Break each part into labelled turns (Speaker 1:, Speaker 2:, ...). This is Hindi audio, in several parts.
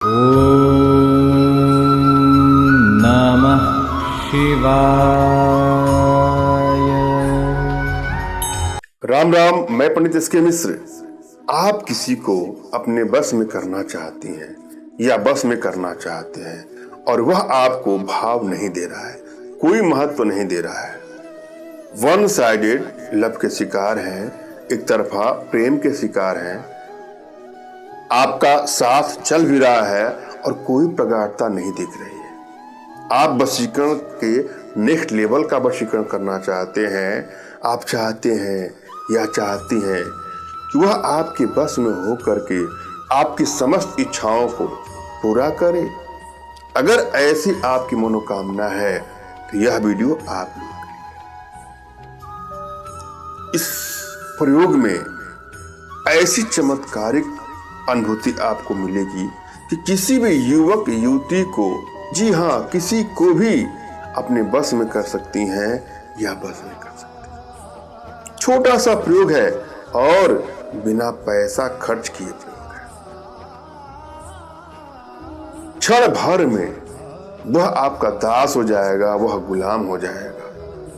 Speaker 1: ओम नमः शिवाय।
Speaker 2: राम राम। मैं पंडित एसके मिश्र। आप किसी को अपने बस में करना चाहती हैं या बस में करना चाहते हैं और वह आपको भाव नहीं दे रहा है, कोई महत्व नहीं दे रहा है, वन साइडेड लव के शिकार हैं, एक तरफा प्रेम के शिकार हैं, आपका साथ चल भी रहा है और कोई प्रगाढ़ता नहीं दिख रही है। आप वशीकरण के नेक्स्ट लेवल का वशीकरण करना चाहते हैं। आप चाहते हैं या चाहती हैं कि वह आपके बस में हो करके आपकी समस्त इच्छाओं को पूरा करे। अगर ऐसी आपकी मनोकामना है तो यह वीडियो आप लोग इस प्रयोग में ऐसी चमत्कारिक अनुभूति आपको मिलेगी कि किसी भी युवक युवती को, जी हाँ, किसी को भी अपने बस में कर सकती हैं या बस में कर सकती हैं। छोटा सा प्रयोग है और बिना पैसा खर्च किए प्रयोग है। क्षण भर में वह आपका दास हो जाएगा, वह गुलाम हो जाएगा,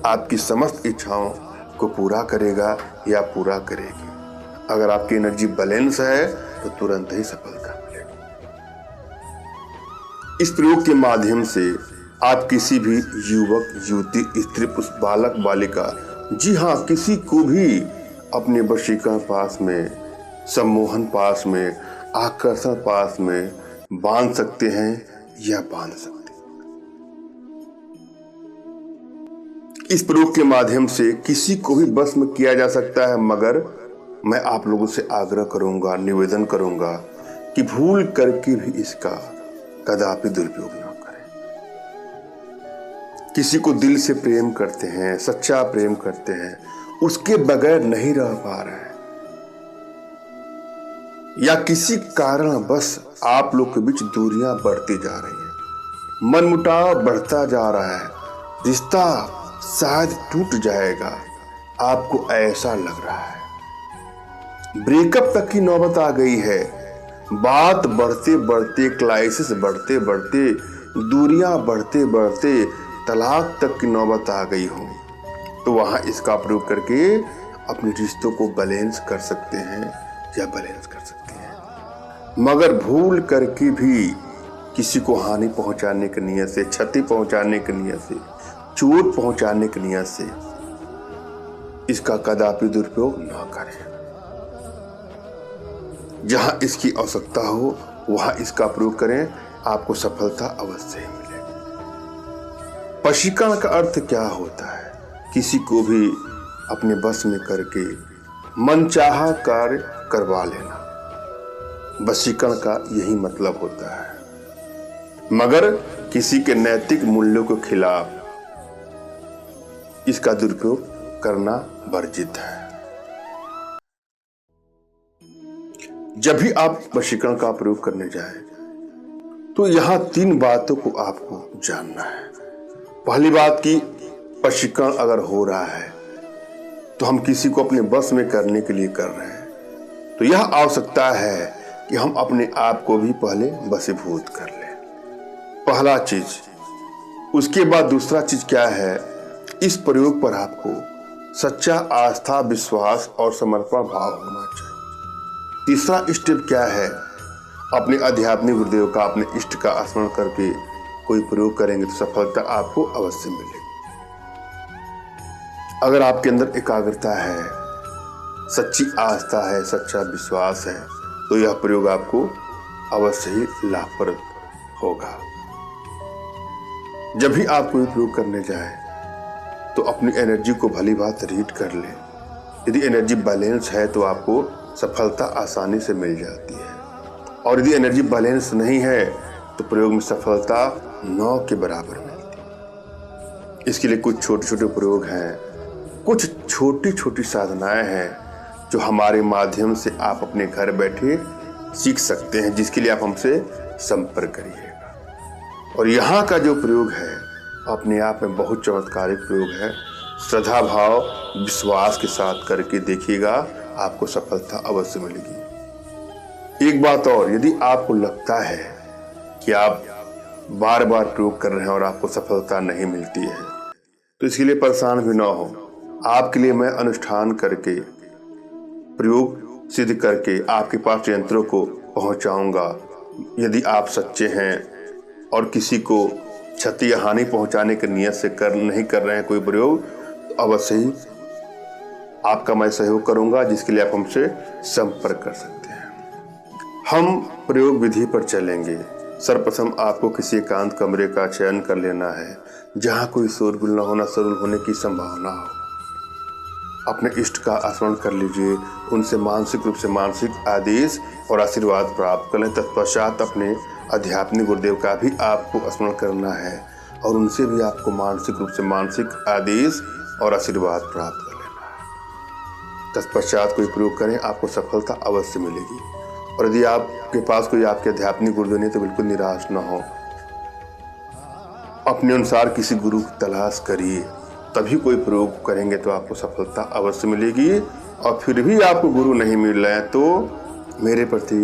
Speaker 2: आपकी समस्त इच्छाओं को पूरा करेगा या पूरा करेगी। अगर आपकी एनर्जी बैलेंस है तो तुरंत ही सफलता मिलेगी। इस प्रयोग के माध्यम से आप किसी भी युवक युवती, स्त्री पुरुष, बालक बालिका, जी हाँ, किसी को भी अपने वशीकरण पास में, सम्मोहन पास में, आकर्षण पास में बांध सकते हैं या बांध सकते हैं। इस प्रयोग के माध्यम से किसी को भी बस में किया जा सकता है, मगर मैं आप लोगों से आग्रह करूंगा, निवेदन करूंगा कि भूल करके भी इसका कदापि दुरुपयोग ना करें। किसी को दिल से प्रेम करते हैं, सच्चा प्रेम करते हैं, उसके बगैर नहीं रह पा रहे हैं, या किसी कारण बस आप लोग के बीच दूरियां बढ़ती जा रही हैं, मनमुटाव बढ़ता जा रहा है, रिश्ता शायद टूट जाएगा, आपको ऐसा लग रहा है, ब्रेकअप तक की नौबत आ गई है, बात बढ़ते बढ़ते, क्राइसिस बढ़ते बढ़ते, दूरियां बढ़ते बढ़ते तलाक तक की नौबत आ गई हो, तो वहां इसका प्रयोग करके अपने रिश्तों को बैलेंस कर सकते हैं या बैलेंस कर सकते हैं। मगर भूल करके भी किसी को हानि पहुंचाने की नियत से, क्षति पहुंचाने की नियत से, चोट पहुंचाने की नियत से इसका कदापि दुरुपयोग न करें। जहां इसकी आवश्यकता हो वहां इसका प्रयोग करें, आपको सफलता अवश्य ही मिलेगी। वशीकरण का अर्थ क्या होता है? किसी को भी अपने बस में करके मनचाहा कार्य करवा लेना, वशीकरण का यही मतलब होता है। मगर किसी के नैतिक मूल्यों के खिलाफ इसका दुरुपयोग करना वर्जित है। जब भी आप वशीकरण का प्रयोग करने जाएं, तो यहां 3 बातों को आपको जानना है। पहली बात की, वशीकरण अगर हो रहा है तो हम किसी को अपने बस में करने के लिए कर रहे हैं, तो यह आवश्यकता है कि हम अपने आप को भी पहले वशीभूत कर लें, पहला चीज। उसके बाद दूसरा चीज क्या है, इस प्रयोग पर आपको सच्चा आस्था, विश्वास और समर्पण भाव होना चाहिए। तीसरा स्टेप क्या है, अपने आध्यात्मिक गुरुदेव का, अपने इष्ट का स्मरण करके कोई प्रयोग करेंगे तो सफलता आपको अवश्य मिलेगी। अगर आपके अंदर एकाग्रता है, सच्ची आस्था है, सच्चा विश्वास है, तो यह प्रयोग आपको अवश्य ही लाभप्रद होगा। जब भी आप कोई प्रयोग करने जाए तो अपनी एनर्जी को भली बात रीड कर ले। यदि एनर्जी बैलेंस है तो आपको सफलता आसानी से मिल जाती है, और यदि एनर्जी बैलेंस नहीं है तो प्रयोग में सफलता 9 के बराबर मिलती है। इसके लिए कुछ छोटे छोटे प्रयोग हैं, कुछ छोटी छोटी साधनाएं हैं जो हमारे माध्यम से आप अपने घर बैठे सीख सकते हैं, जिसके लिए आप हमसे संपर्क करिएगा। और यहाँ का जो प्रयोग है अपने आप में बहुत चमत्कारिक प्रयोग है। श्रद्धा भाव विश्वास के साथ करके देखिएगा, आपको सफलता अवश्य मिलेगी। एक बात और, यदि आपको लगता है कि आप बार बार प्रयोग कर रहे हैं और आपको सफलता नहीं मिलती है, तो इसके लिए परेशान भी ना हो। आपके लिए मैं अनुष्ठान करके, प्रयोग सिद्ध करके आपके पास यंत्रों को पहुंचाऊंगा। यदि आप सच्चे हैं और किसी को क्षति या हानि पहुंचाने की नियत से नहीं कर रहे हैं कोई प्रयोग, तो अवश्य ही आपका मैं सहयोग करूंगा, जिसके लिए आप हमसे संपर्क कर सकते हैं। हम प्रयोग विधि पर चलेंगे। सर्वप्रथम आपको किसी एकांत कमरे का चयन कर लेना है जहां कोई शोरगुल न होना, शोरगुल होने की संभावना हो। अपने इष्ट का स्मरण कर लीजिए, उनसे मानसिक रूप से मानसिक आदेश और आशीर्वाद प्राप्त कर लें। तत्पश्चात अपने आध्यात्मिक गुरुदेव का भी आपको स्मरण करना है और उनसे भी आपको मानसिक रूप से मानसिक आदेश और आशीर्वाद प्राप्त कर लेना है। तत्पश्चात कोई प्रयोग करें, आपको सफलता अवश्य मिलेगी। और यदि आपके पास कोई आपके आध्यात्मिक गुरुदेव नहीं, तो बिल्कुल निराश न हो। अपने अनुसार किसी गुरु की तलाश करिए, तभी कोई प्रयोग करेंगे तो आपको सफलता अवश्य मिलेगी। और फिर भी आपको गुरु नहीं मिल रहे हैं तो मेरे प्रति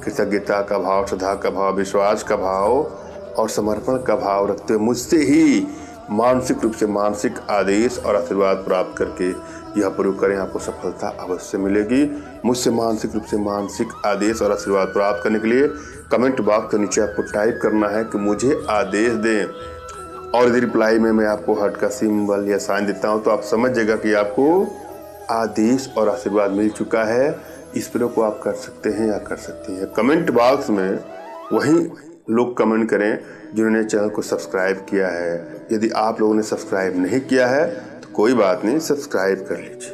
Speaker 2: कृतज्ञता का भाव, श्रद्धा का भाव, विश्वास का भाव और समर्पण का भाव रखते हुए मुझसे ही मानसिक रूप से मानसिक आदेश और आशीर्वाद प्राप्त करके यह प्रयोग करें, आपको सफलता अवश्य मिलेगी। मुझसे मानसिक रूप से मानसिक आदेश और आशीर्वाद प्राप्त करने के लिए कमेंट बॉक्स के नीचे आपको टाइप करना है कि मुझे आदेश दें, और यदि रिप्लाई में मैं आपको हार्ट का सिंबल या साइन देता हूं तो आप समझ जाएगा कि आपको आदेश और आशीर्वाद मिल चुका है। इस प्रयोग को आप कर सकते हैं या कर सकती हैं। कमेंट बॉक्स में वही लोग कमेंट करें जिन्होंने चैनल को सब्सक्राइब किया है। यदि आप लोगों ने सब्सक्राइब नहीं किया है तो कोई बात नहीं, सब्सक्राइब कर लीजिए।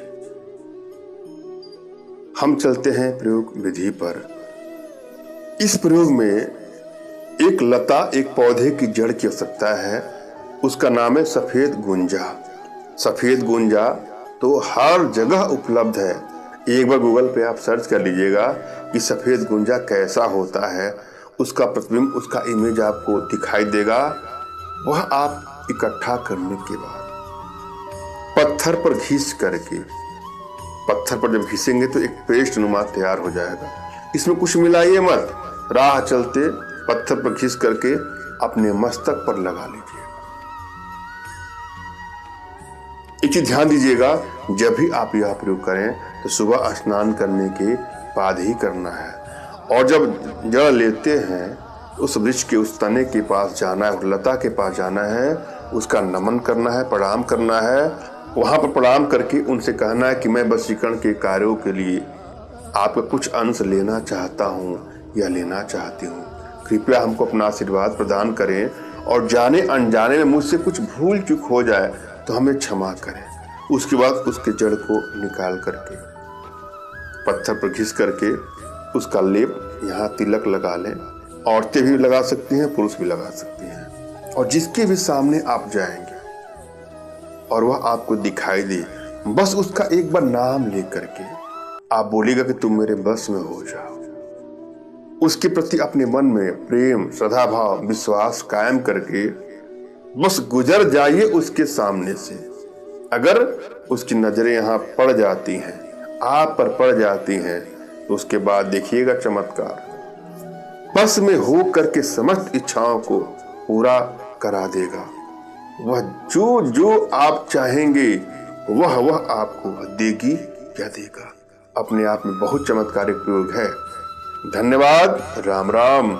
Speaker 2: हम चलते हैं प्रयोग विधि पर। इस प्रयोग में एक लता, एक पौधे की जड़ की आवश्यकता है। उसका नाम है सफेद गुंजा। सफेद गुंजा तो हर जगह उपलब्ध है। एक बार गूगल पे आप सर्च कर लीजिएगा कि सफेद गुंजा कैसा होता है। उसका प्रतिबिंब, उसका इमेज आपको दिखाई देगा। वह आप इकट्ठा करने के बाद पत्थर पर घिस करके, पत्थर पर जब घिसेंगे तो एक पेस्ट नुमा तैयार हो जाएगा। इसमें कुछ मिलाइए मत, राह चलते पत्थर पर घिस करके अपने मस्तक पर लगा लीजिए। एक चीज ध्यान दीजिएगा, जब भी आप यह प्रयोग करें तो सुबह स्नान करने के बाद ही करना है। और जब जड़ लेते हैं उस वृक्ष के उस तने के पास जाना है, लता के पास जाना है, उसका नमन करना है, प्रणाम करना है। वहां पर प्रणाम करके उनसे कहना है कि मैं वशीकरण के कार्यों के लिए आपका कुछ अंश लेना चाहता हूँ या लेना चाहती हूँ। कृपया हमको अपना आशीर्वाद प्रदान करें और जाने अनजाने में मुझसे कुछ भूल चूक हो जाए तो हमें क्षमा करें। उसके बाद उसके जड़ को निकाल करके पत्थर पर घिस करके उसका लेप, यहाँ तिलक लगा लें। औरतें भी लगा सकती हैं, पुरुष भी लगा सकती हैं। और जिसके भी सामने आप जाएंगे और वह आपको दिखाई दे, बस उसका एक बार नाम ले करके आप बोलिएगा कि तुम मेरे बस में हो जाओ। उसके प्रति अपने मन में प्रेम, श्रद्धा भाव, विश्वास कायम करके बस गुजर जाइए उसके सामने से। अगर उसकी नजरें यहाँ पड़ जाती हैं, आप पर पड़ जाती हैं, तो उसके बाद देखिएगा चमत्कार। बस में हो करके समस्त इच्छाओं को पूरा करा देगा। वह जो जो आप चाहेंगे वह आपको देगी या देगा। अपने आप में बहुत चमत्कारिक प्रयोग है। धन्यवाद। राम राम।